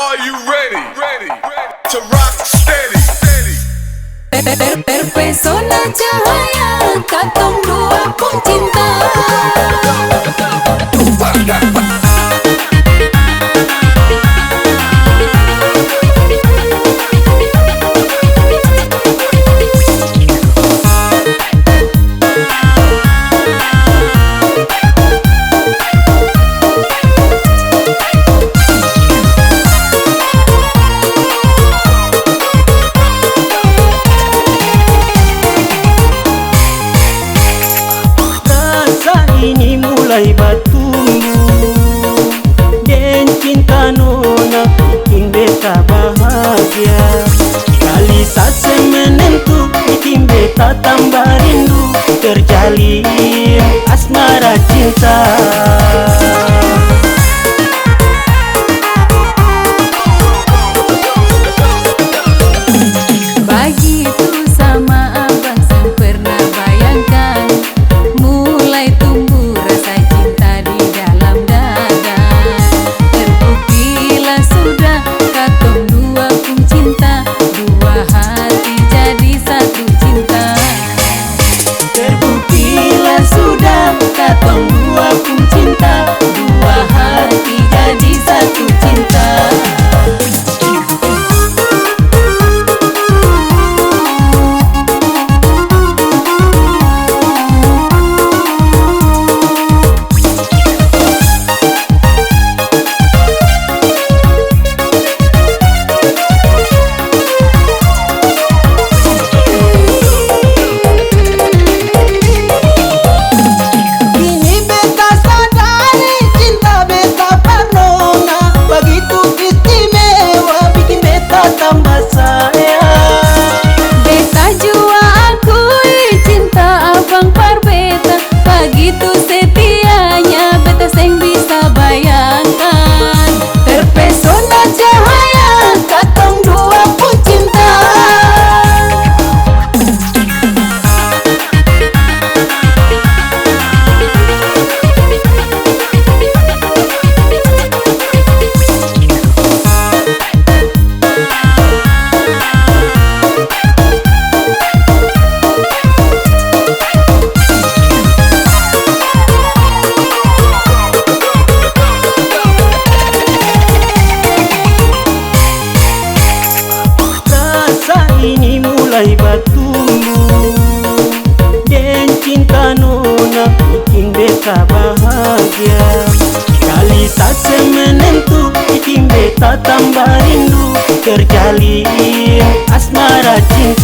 Are you ready? To rock steady. Terpesona cahaya katong dua pun cinta. Ini mulai batumbu dan cinta nona bikin beta bahagia. Kali sase menentu bikin beta tambah rindu, terjalin asmara cinta. Begitu sama abang sang pernah bayangkan, mulai tumbuh rasa cinta di dalam dada. Terbuktilah sudah katong dua pun cinta, dua hati jadi satu cinta. Terbuktilah sudah katong dua pun cinta, dua hati jadi satu cinta. Begitu setianya beta seng bisa bayangkan. Terpesona cahaya katong dua pun cinta. Ini mulai batumbu dan cinta nona bikin beta bahagia. Kali sase menentu bikin beta tambah rindu, terjalin asmara cinta.